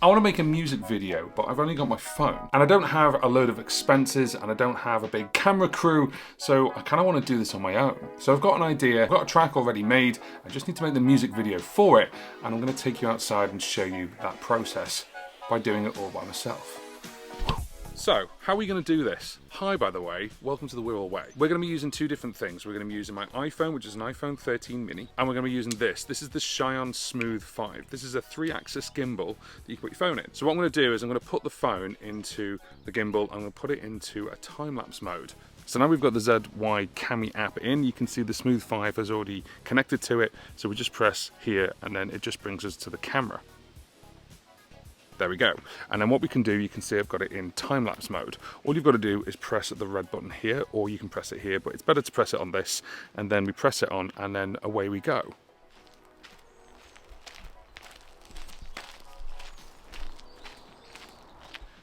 I want to make a music video, but I've only got my phone. And I don't have a load of expenses, and I don't have a big camera crew, so I kind of want to do this on my own. So I've got an idea, I've got a track already made, I just need to make the music video for it, and I'm going to take you outside and show you that process by doing it all by myself. So, how are we going to do this? Hi, by the way, welcome to the Wirral Way. We're going to be using two different things. We're going to be using my iPhone, which is an iPhone 13 mini, and we're going to be using this. This is the Scion Smooth 5. This is a 3-axis gimbal that you can put your phone in. So what I'm going to do is I'm going to put the phone into the gimbal, I'm going to put it into a time-lapse mode. So now we've got the ZY Cami app in, you can see the Smooth 5 has already connected to it, so we just press here and then it just brings us to the camera. There we go. And then what we can do, you can see I've got it in time-lapse mode. All you've got to do is press the red button here, or you can press it here, but it's better to press it on this, and then we press it on, and then away we go.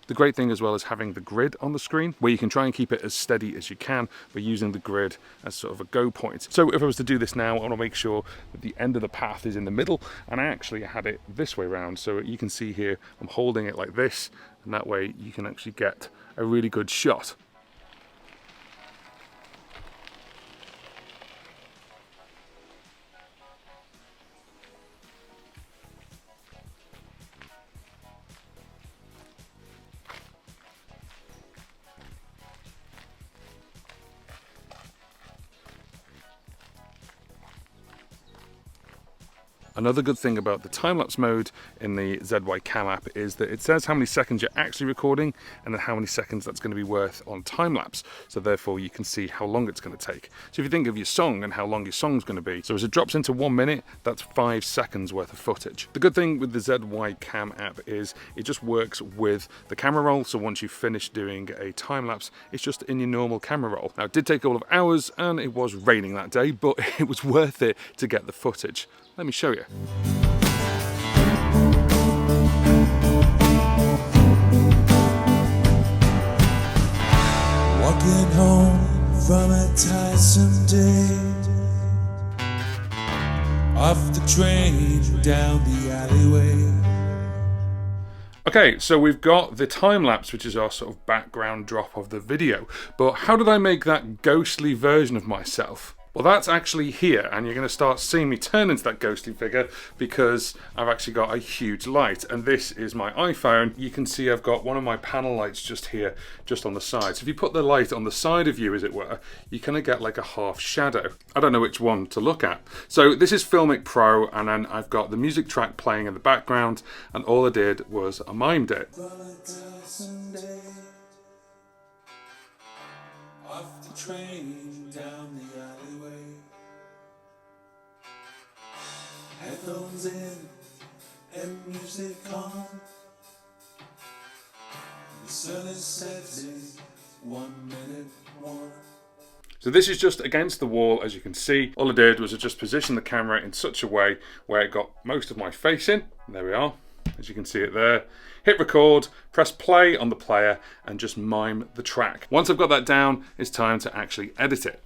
The great thing as well is having the grid on the screen, where you can try and keep it as steady as you can by using the grid as sort of a go point. So if I was to do this now, I want to make sure that the end of the path is in the middle, and I actually had it this way around. So you can see here, I'm holding it like this, and that way you can actually get a really good shot. Another good thing about the time-lapse mode in the ZY Cam app is that it says how many seconds you're actually recording and then how many seconds that's going to be worth on time-lapse. So therefore you can see how long it's going to take. So if you think of your song and how long your song's going to be, so as it drops into 1 minute, that's 5 seconds worth of footage. The good thing with the ZY Cam app is it just works with the camera roll. So once you've finished doing a time-lapse, it's just in your normal camera roll. Now it did take all of hours and it was raining that day, but it was worth it to get the footage. Let me show you. Walking home from a tiresome day, off the train, down the alleyway. Okay, so we've got the time-lapse, which is our sort of background drop of the video. But how did I make that ghostly version of myself? Well, that's actually here, and you're going to start seeing me turn into that ghostly figure because I've actually got a huge light, and this is my iPhone. You can see I've got one of my panel lights just here, just on the side. So if you put the light on the side of you, as it were, you kind of get like a half shadow. I don't know which one to look at. So this is Filmic Pro, and then I've got the music track playing in the background, and all I did was I mimed it. Off the train, down the alleyway, headphones in and music on. The sun is setting, 1 minute more. So this is just against the wall, as you can see. All I did was I just position the camera in such a way where it got most of my face in. And there we are, as you can see it there. Hit record, press play on the player, and just mime the track. Once I've got that down, it's time to actually edit it.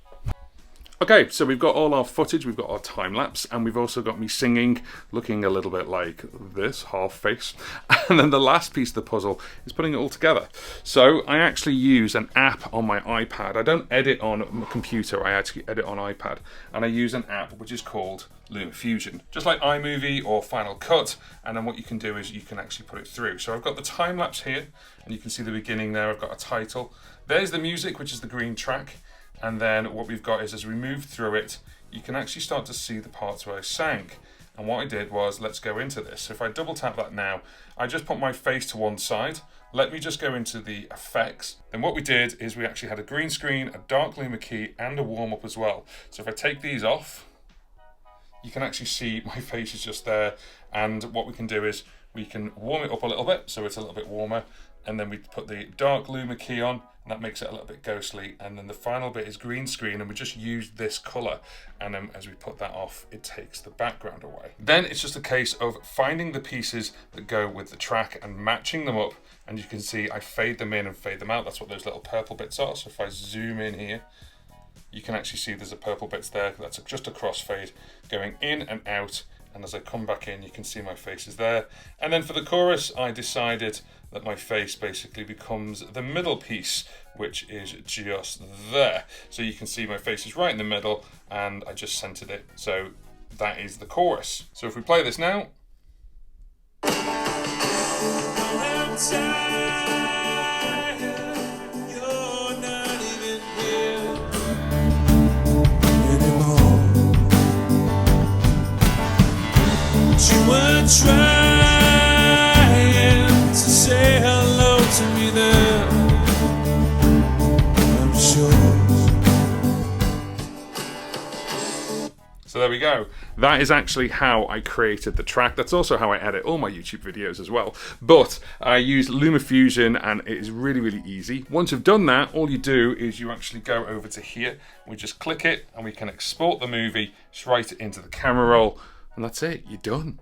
Okay, so we've got all our footage, we've got our time-lapse, and we've also got me singing, looking a little bit like this, half face. And then the last piece of the puzzle is putting it all together. So I actually use an app on my iPad. I don't edit on my computer, I actually edit on iPad. And I use an app which is called LumaFusion. Just like iMovie or Final Cut, and then what you can do is you can actually put it through. So I've got the time-lapse here, and you can see the beginning there, I've got a title. There's the music, which is the green track. And then what we've got is as we move through it, you can actually start to see the parts where I sang. And what I did was, let's go into this. So if I double tap that now, I just put my face to one side. Let me just go into the effects. Then what we did is we actually had a green screen, a dark luma key, and a warm up as well. So if I take these off, you can actually see my face is just there. And what we can do is we can warm it up a little bit, so it's a little bit warmer. And then we put the dark luma key on, and that makes it a little bit ghostly. And then the final bit is green screen, and we just use this color. And then as we put that off, it takes the background away. Then it's just a case of finding the pieces that go with the track and matching them up. And you can see I fade them in and fade them out. That's what those little purple bits are. So if I zoom in here, you can actually see there's a purple bits there. That's just a crossfade going in and out. And as I come back in, you can see my face is there. And then for the chorus, I decided that my face basically becomes the middle piece, which is just there. So you can see my face is right in the middle, and I just centered it. So that is the chorus. So if we play this now. You were trying to say hello to me there, I'm sure. So there we go. That is actually how I created the track. That's also how I edit all my YouTube videos as well. But I use LumaFusion and it is really, really easy. Once you've done that, all you do is you actually go over to here. We just click it and we can export the movie straight into the camera roll. And that's it, you're done.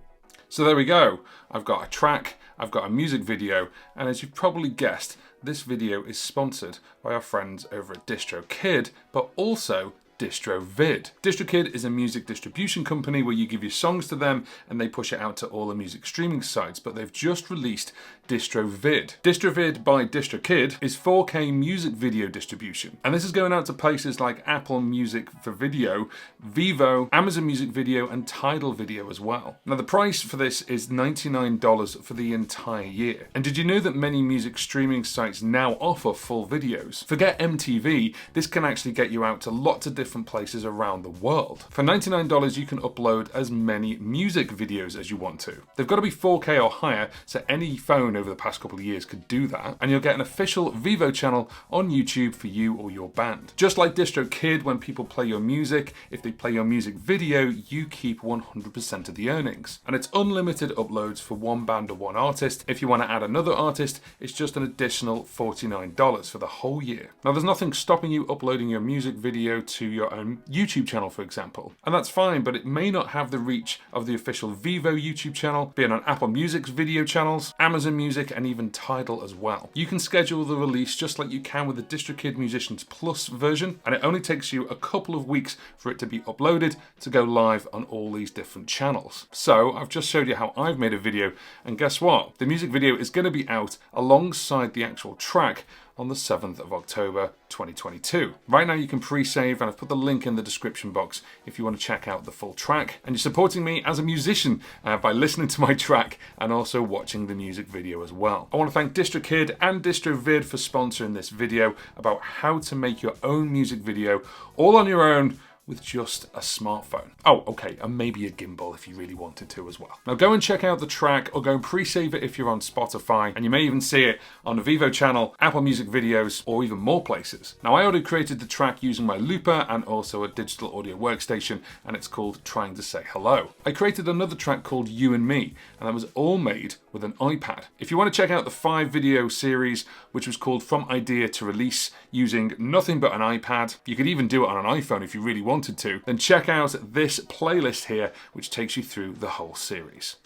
So there we go. I've got a track, I've got a music video, and as you've probably guessed, this video is sponsored by our friends over at DistroKid, but also DistroVid. DistroKid is a music distribution company where you give your songs to them and they push it out to all the music streaming sites, but they've just released DistroVid. DistroVid by DistroKid is 4K music video distribution, and this is going out to places like Apple Music for Video, Vivo, Amazon Music Video, and Tidal Video as well. Now the price for this is $99 for the entire year. And did you know that many music streaming sites now offer full videos? Forget MTV, this can actually get you out to lots of different places around the world. For $99 you can upload as many music videos as you want to. They've got to be 4K or higher, so any phone over the past couple of years could do that, and you'll get an official Vivo channel on YouTube for you or your band. Just like DistroKid, when people play your music, if they play your music video, you keep 100% of the earnings. And it's unlimited uploads for one band or one artist. If you want to add another artist, it's just an additional $49 for the whole year. Now there's nothing stopping you uploading your music video to your own YouTube channel, for example. And that's fine, but it may not have the reach of the official Vivo YouTube channel, being on Apple Music's video channels, Amazon Music, and even Tidal as well. You can schedule the release just like you can with the DistroKid Musicians Plus version, and it only takes you a couple of weeks for it to be uploaded to go live on all these different channels. So I've just showed you how I've made a video, and guess what? The music video is going to be out alongside the actual track on the 7th of October 2022. Right now you can pre-save, and I've put the link in the description box if you want to check out the full track. And you're supporting me as a musician by listening to my track and also watching the music video as well. I want to thank DistroKid and DistroVid for sponsoring this video about how to make your own music video all on your own with just a smartphone. Oh, okay, and maybe a gimbal if you really wanted to as well. Now go and check out the track, or go and pre-save it if you're on Spotify, and you may even see it on the Vivo channel, Apple Music Videos, or even more places. Now I already created the track using my looper and also a digital audio workstation, and it's called Trying to Say Hello. I created another track called You and Me, and that was all made with an iPad. If you want to check out the 5-video series, which was called From Idea to Release, using nothing but an iPad, you could even do it on an iPhone if you really wanted to, then check out this playlist here, which takes you through the whole series.